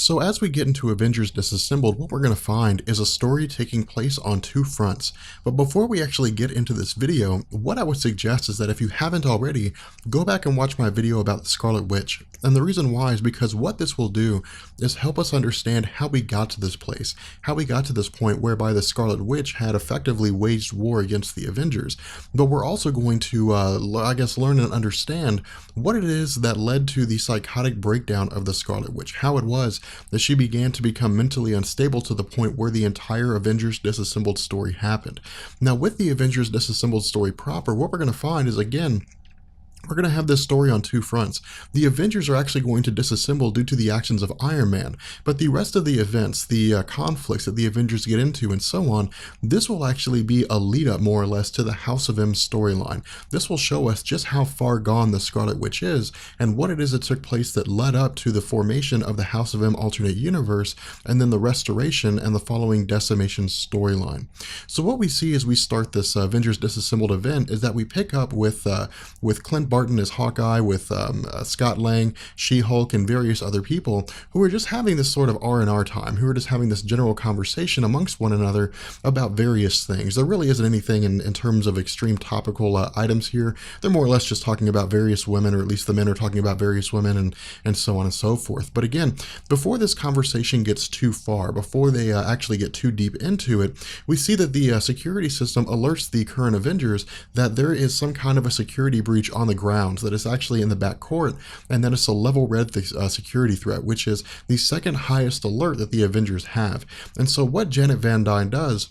So as we get into Avengers Disassembled, what we're going to find is a story taking place on two fronts. But before we actually get into this video, what I would suggest is that if you haven't already, go back and watch my video about the Scarlet Witch. And the reason why is because what this will do is help us understand how we got to this place, how we got to this point whereby the Scarlet Witch had effectively waged war against the Avengers. But we're also going to, learn and understand what it is that led to the psychotic breakdown of the Scarlet Witch, how it was that she began to become mentally unstable to the point where the entire Avengers Disassembled story happened. Now, with the Avengers Disassembled story proper, what we're going to find is, again, we're going to have this story on two fronts. The Avengers are actually going to disassemble due to the actions of Iron Man, but the rest of the events, the conflicts that the Avengers get into and so on, this will actually be a lead up more or less to the House of M storyline. This will show us just how far gone the Scarlet Witch is and what it is that took place that led up to the formation of the House of M alternate universe and then the restoration and the following decimation storyline. So what we see as we start this Avengers Disassembled event is that we pick up with Clint Barton as Hawkeye, with Scott Lang, She-Hulk, and various other people who are just having this sort of R&R time, who are just having this general conversation amongst one another about various things. There really isn't anything in terms of extreme topical items here. They're more or less just talking about various women, or at least the men are talking about various women and so on and so forth. But again, before this conversation gets too far, before they actually get too deep into it, we see that the security system alerts the current Avengers that there is some kind of a security breach on the grounds, that is actually in the back court, and that it's a level red security threat, which is the second highest alert that the Avengers have. And so what Janet Van Dyne does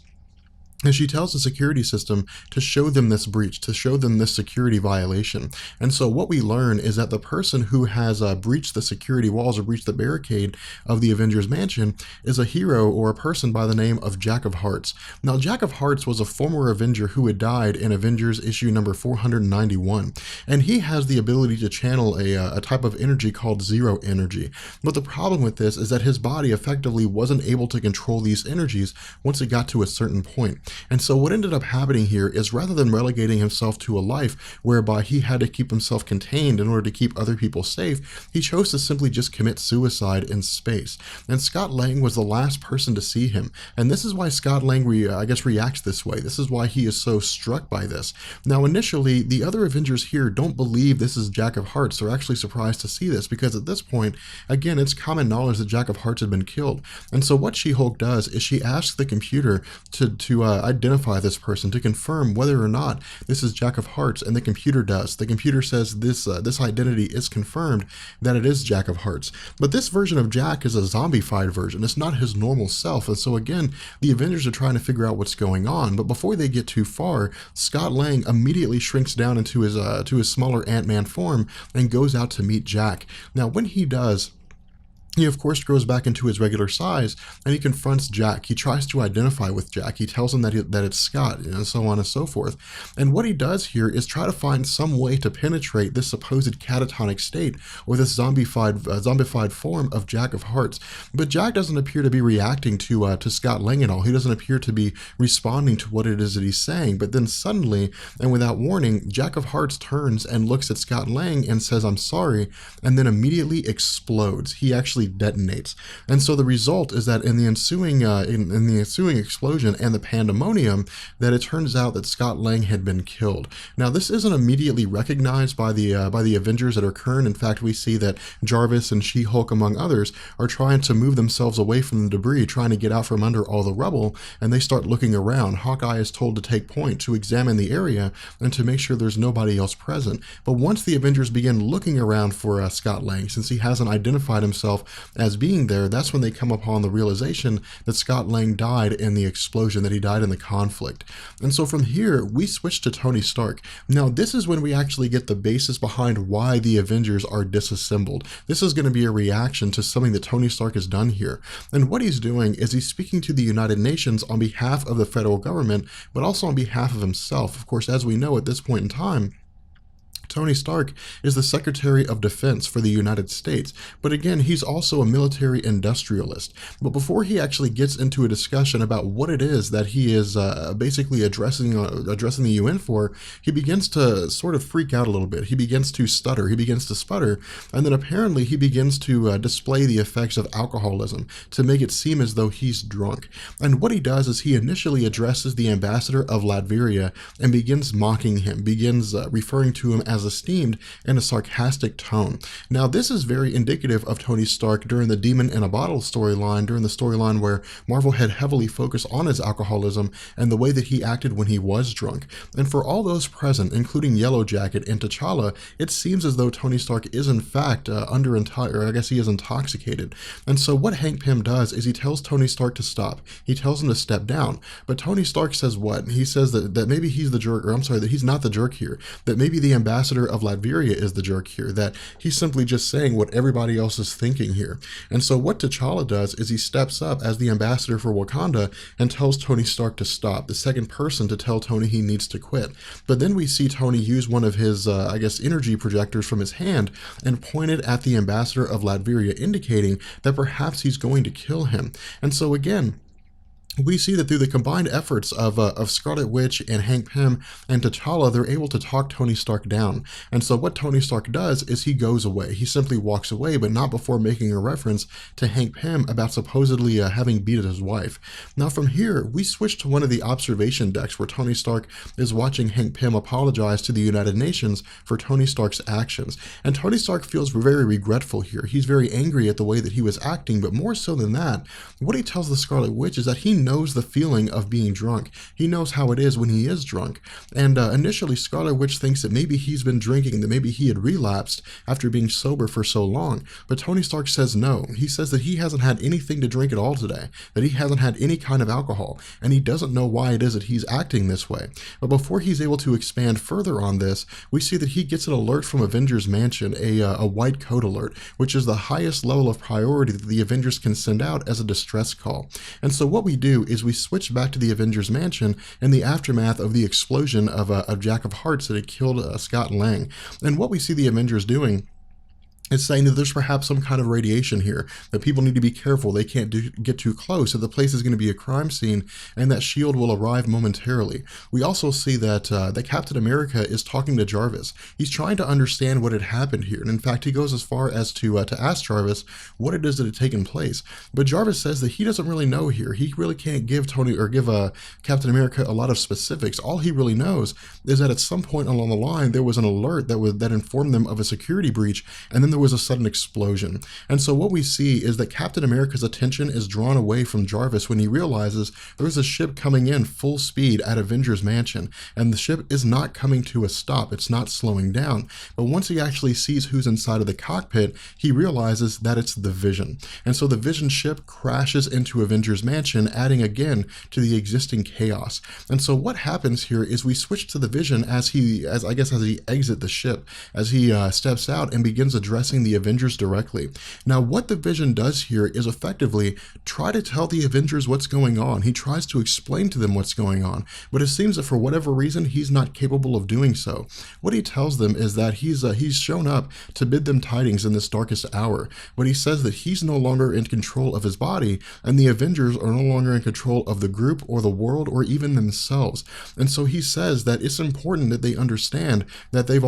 is she tells the security system to show them this breach, to show them this security violation. And so what we learn is that the person who has breached the security walls or breached the barricade of the Avengers Mansion is a hero or a person by the name of Jack of Hearts. Now, Jack of Hearts was a former Avenger who had died in Avengers issue number 491, and he has the ability to channel a type of energy called zero energy. But the problem with this is that his body effectively wasn't able to control these energies once it got to a certain point. And so what ended up happening here is, rather than relegating himself to a life whereby he had to keep himself contained in order to keep other people safe, he chose to simply just commit suicide in space. And Scott Lang was the last person to see him. And this is why Scott Lang, reacts this way. This is why he is so struck by this. Now, initially, the other Avengers here don't believe this is Jack of Hearts. They're actually surprised to see this because at this point, again, it's common knowledge that Jack of Hearts had been killed. And so what She-Hulk does is she asks the computer to identify this person, to confirm whether or not this is Jack of Hearts, and the computer does. The computer says this identity is confirmed, that it is Jack of Hearts. But this version of Jack is a zombified version. It's not his normal self, and so again, the Avengers are trying to figure out what's going on. But before they get too far, Scott Lang immediately shrinks down into his smaller Ant-Man form and goes out to meet Jack. Now, when he does, he, of course, grows back into his regular size, and he confronts Jack. He tries to identify with Jack. He tells him that it's Scott, and so on and so forth. And what he does here is try to find some way to penetrate this supposed catatonic state, or this zombified form of Jack of Hearts. But Jack doesn't appear to be reacting to Scott Lang at all. He doesn't appear to be responding to what it is that he's saying. But then suddenly, and without warning, Jack of Hearts turns and looks at Scott Lang and says, "I'm sorry," and then immediately explodes. He actually detonates. And so the result is that in the ensuing explosion and the pandemonium, that it turns out that Scott Lang had been killed. Now, this isn't immediately recognized by the Avengers that are current. In fact, we see that Jarvis and She-Hulk, among others, are trying to move themselves away from the debris, trying to get out from under all the rubble, and they start looking around. Hawkeye is told to take point, to examine the area, and to make sure there's nobody else present. But once the Avengers begin looking around for Scott Lang, since he hasn't identified himself as being there, that's when they come upon the realization that Scott Lang died in the explosion, that he died in the conflict. And so from here, we switch to Tony Stark. Now, this is when we actually get the basis behind why the Avengers are disassembled. This is going to be a reaction to something that Tony Stark has done here. And what he's doing is he's speaking to the United Nations on behalf of the federal government, but also on behalf of himself. Of course, as we know at this point in time, Tony Stark is the Secretary of Defense for the United States, but again, he's also a military industrialist. But before he actually gets into a discussion about what it is that he is basically addressing the UN for, he begins to sort of freak out a little bit. He begins to stutter, he begins to sputter, and then apparently he begins to display the effects of alcoholism to make it seem as though he's drunk. And what he does is he initially addresses the ambassador of Latveria and begins mocking him, begins referring to him as esteemed in a sarcastic tone. Now, this is very indicative of Tony Stark during the Demon in a Bottle storyline, during the storyline where Marvel had heavily focused on his alcoholism and the way that he acted when he was drunk. And for all those present, including Yellow Jacket and T'Challa, it seems as though Tony Stark is in fact he is intoxicated. And so what Hank Pym does is he tells Tony Stark to stop. He tells him to step down. But Tony Stark says what? He says that maybe he's the jerk, or I'm sorry, that he's not the jerk here, that maybe the ambassador of Latveria is the jerk here, that he's simply just saying what everybody else is thinking here. And so what T'Challa does is he steps up as the ambassador for Wakanda and tells Tony Stark to stop, the second person to tell Tony he needs to quit. But then we see Tony use one of his, energy projectors from his hand and point it at the ambassador of Latveria, indicating that perhaps he's going to kill him. And so again, we see that through the combined efforts of Scarlet Witch and Hank Pym and T'Challa, they're able to talk Tony Stark down. And so what Tony Stark does is he goes away. He simply walks away, but not before making a reference to Hank Pym about supposedly having beaten his wife. Now from here, we switch to one of the observation decks where Tony Stark is watching Hank Pym apologize to the United Nations for Tony Stark's actions. And Tony Stark feels very regretful here. He's very angry at the way that he was acting, but more so than that, what he tells the Scarlet Witch is that he knows the feeling of being drunk. He knows how it is when he is drunk. And initially, Scarlet Witch thinks that maybe he's been drinking, that maybe he had relapsed after being sober for so long. But Tony Stark says no. He says that he hasn't had anything to drink at all today, that he hasn't had any kind of alcohol, and he doesn't know why it is that he's acting this way. But before he's able to expand further on this, we see that he gets an alert from Avengers Mansion, a white coat alert, which is the highest level of priority that the Avengers can send out as a distress call. And so what we do is we switch back to the Avengers Mansion in the aftermath of the explosion of Jack of Hearts that had killed Scott Lang. And what we see the Avengers doing is saying that there's perhaps some kind of radiation here, that people need to be careful, they can't get too close, that the place is going to be a crime scene, and that S.H.I.E.L.D. will arrive momentarily. We also see that Captain America is talking to Jarvis. He's trying to understand what had happened here, and in fact, he goes as far as to ask Jarvis what it is that had taken place. But Jarvis says that he doesn't really know here. He really can't give Captain America a lot of specifics. All he really knows is that at some point along the line, there was an alert that informed them of a security breach, and then there was a sudden explosion. And so what we see is that Captain America's attention is drawn away from Jarvis when he realizes there's a ship coming in full speed at Avengers Mansion, and the ship is not coming to a stop. It's not slowing down. But once he actually sees who's inside of the cockpit, he realizes that it's the Vision. And so the Vision ship crashes into Avengers Mansion, adding again to the existing chaos. And so what happens here is we switch to the Vision as he exits the ship, as he steps out and begins addressing the Avengers directly. Now, what the Vision does here is effectively try to tell the Avengers what's going on. He tries to explain to them what's going on, but it seems that for whatever reason, he's not capable of doing so. What he tells them is that he's shown up to bid them tidings in this darkest hour, but he says that he's no longer in control of his body, and the Avengers are no longer in control of the group or the world or even themselves. And so he says that it's important that they understand that they're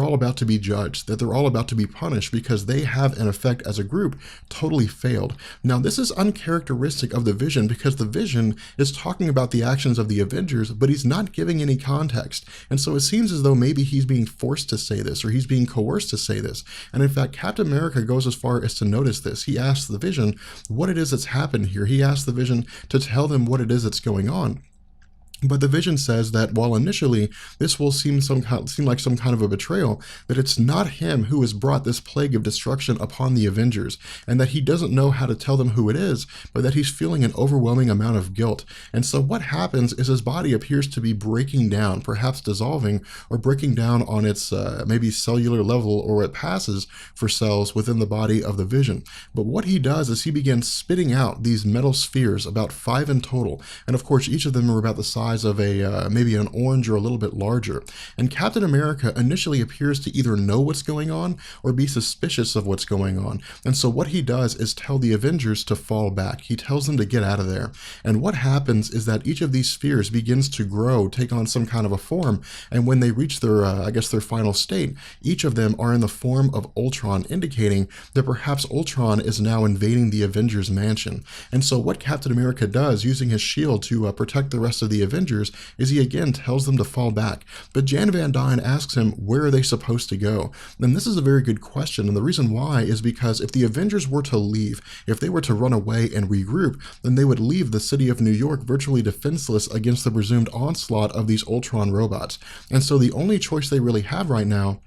all about to be judged, that they're all about to be punished, because they have, in effect, as a group, totally failed. Now, this is uncharacteristic of the Vision, because the Vision is talking about the actions of the Avengers, but he's not giving any context. And so it seems as though maybe he's being forced to say this, or he's being coerced to say this. And in fact, Captain America goes as far as to notice this. He asks the Vision what it is that's happened here. He asks the Vision to tell them what it is that's going on. But the Vision says that while initially this will seem like some kind of a betrayal, that it's not him who has brought this plague of destruction upon the Avengers, and that he doesn't know how to tell them who it is, but that he's feeling an overwhelming amount of guilt. And so what happens is his body appears to be breaking down, perhaps dissolving, or breaking down on its maybe cellular level, or it passes for cells within the body of the Vision. But what he does is he begins spitting out these metal spheres, about 5 in total, and of course each of them are about the size size of a maybe an orange or a little bit larger. And Captain America initially appears to either know what's going on or be suspicious of what's going on. And so what he does is tell the Avengers to fall back. He tells them to get out of there. And what happens is that each of these spheres begins to grow, take on some kind of a form, and when they reach their, I guess their final state, each of them are in the form of Ultron, indicating that perhaps Ultron is now invading the Avengers mansion. And so what Captain America does, using his shield to protect the rest of the Avengers, is he again tells them to fall back. But Jan Van Dyne asks him, where are they supposed to go? And this is a very good question, and the reason why is because if the Avengers were to leave, if they were to run away and regroup, then they would leave the city of New York virtually defenseless against the presumed onslaught of these Ultron robots. And so the only choice they really have right now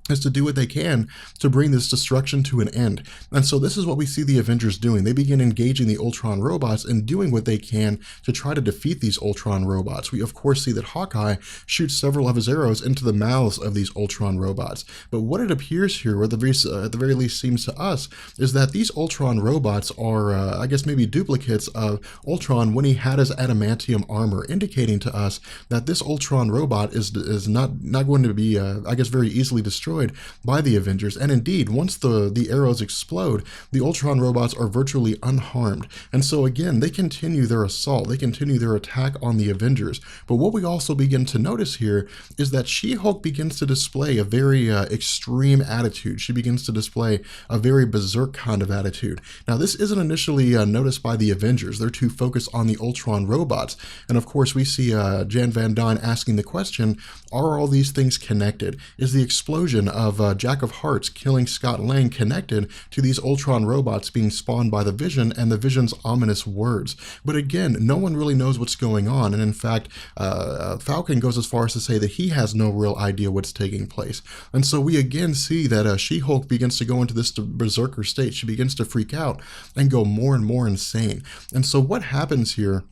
is to do what they can to bring this destruction to an end. And so this is what we see the Avengers doing. They begin engaging the Ultron robots and doing what they can to try to defeat these Ultron robots. We of course see that Hawkeye shoots several of his arrows into the mouths of these Ultron robots. But what it appears here, or at the very least seems to us, is that these Ultron robots are, I guess maybe duplicates of Ultron when he had his adamantium armor, indicating to us that this Ultron robot is not going to be, I guess, very easily destroyed by the Avengers. And indeed, once the arrows explode, the Ultron robots are virtually unharmed. And so again, they continue their assault, they continue their attack on the Avengers. But what we also begin to notice here is that She-Hulk begins to display a very extreme attitude. She begins to display a very berserk kind of attitude. Now, this isn't initially noticed by the Avengers. They're too focused on the Ultron robots. And of course, we see Jan Van Dyne asking the question, are all these things connected? Is the explosion of Jack of Hearts killing Scott Lang connected to these Ultron robots being spawned by the Vision and the Vision's ominous words? But again, no one really knows what's going on, and in fact, Falcon goes as far as to say that he has no real idea what's taking place. And so we again see that She-Hulk begins to go into this berserker state. She begins to freak out and go more and more insane. And so what happens here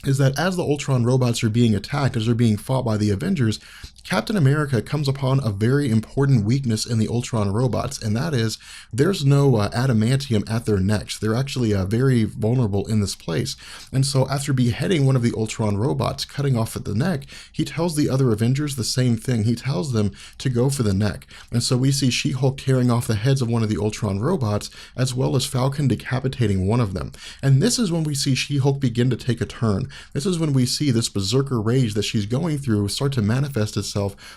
is that as the Ultron robots are being attacked, as they're being fought by the Avengers, Captain America comes upon a very important weakness in the Ultron robots, and that is there's no adamantium at their necks. They're actually very vulnerable in this place. And so after beheading one of the Ultron robots, cutting off at the neck, he tells the other Avengers the same thing. He tells them to go for the neck. And so we see She-Hulk tearing off the heads of one of the Ultron robots, as well as Falcon decapitating one of them. And this is when we see She-Hulk begin to take a turn. This is when we see this berserker rage that she's going through start to manifest itself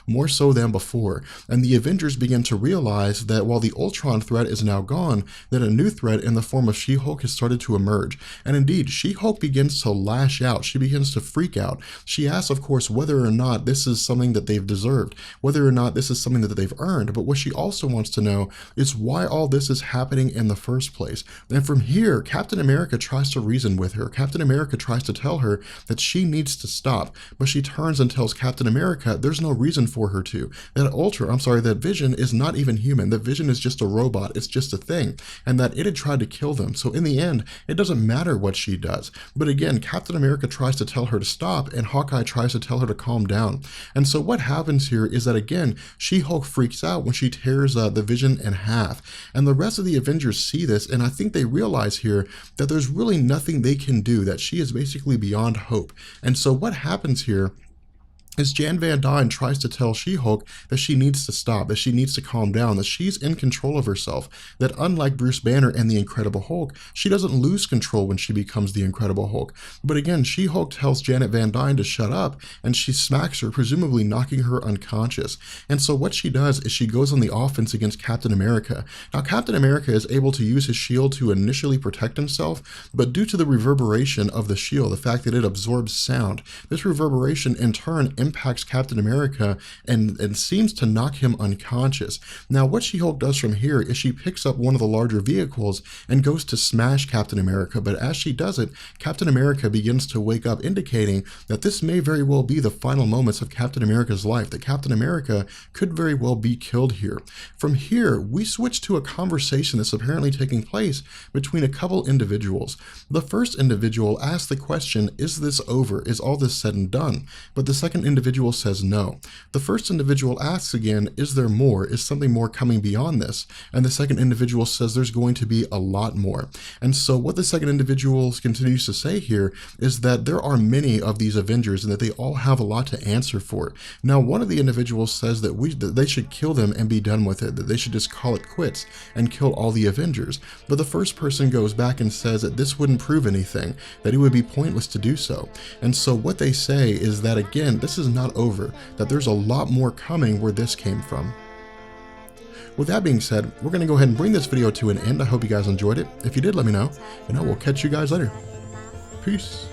more so than before. And the Avengers begin to realize that while the Ultron threat is now gone, that a new threat in the form of She-Hulk has started to emerge. And indeed, She-Hulk begins to lash out. She begins to freak out. She asks, of course, whether or not this is something that they've deserved, whether or not this is something that they've earned. But what she also wants to know is why all this is happening in the first place. And from here, Captain America tries to reason with her. Captain America tries to tell her that she needs to stop, but she turns and tells Captain America there's no reason for her to. That Vision is not even human. That Vision is just a robot. It's just a thing. And that it had tried to kill them. So in the end, it doesn't matter what she does. But again, Captain America tries to tell her to stop, and Hawkeye tries to tell her to calm down. And so what happens here is that again, She-Hulk freaks out when she tears the Vision in half. And the rest of the Avengers see this, and I think they realize here that there's really nothing they can do, that she is basically beyond hope. And so what happens here is Jan Van Dyne tries to tell She-Hulk that she needs to stop, that she needs to calm down, that she's in control of herself, that unlike Bruce Banner and the Incredible Hulk, she doesn't lose control when she becomes the Incredible Hulk. But again, She-Hulk tells Janet Van Dyne to shut up, and she smacks her, presumably knocking her unconscious. And so what she does is she goes on the offense against Captain America. Now, Captain America is able to use his shield to initially protect himself, but due to the reverberation of the shield, the fact that it absorbs sound, this reverberation in turn impacts Captain America and seems to knock him unconscious. Now, what She-Hulk does from here is she picks up one of the larger vehicles and goes to smash Captain America, but as she does it, Captain America begins to wake up, indicating that this may very well be the final moments of Captain America's life, that Captain America could very well be killed here. From here, we switch to a conversation that's apparently taking place between a couple individuals. The first individual asks the question, is this over? Is all this said and done? But the second individual says no. The first individual asks again, is there more? Is something more coming beyond this? And the second individual says there's going to be a lot more. And so what the second individual continues to say here is that there are many of these Avengers and that they all have a lot to answer for. Now, one of the individuals says that they should kill them and be done with it, that they should just call it quits and kill all the Avengers. But the first person goes back and says that this wouldn't prove anything, that it would be pointless to do so. And so what they say is that, again, this is not over, that there's a lot more coming where this came from. With that being said, we're going to go ahead and bring this video to an end. I hope you guys enjoyed it. If you did, let me know, and I will catch you guys later. Peace.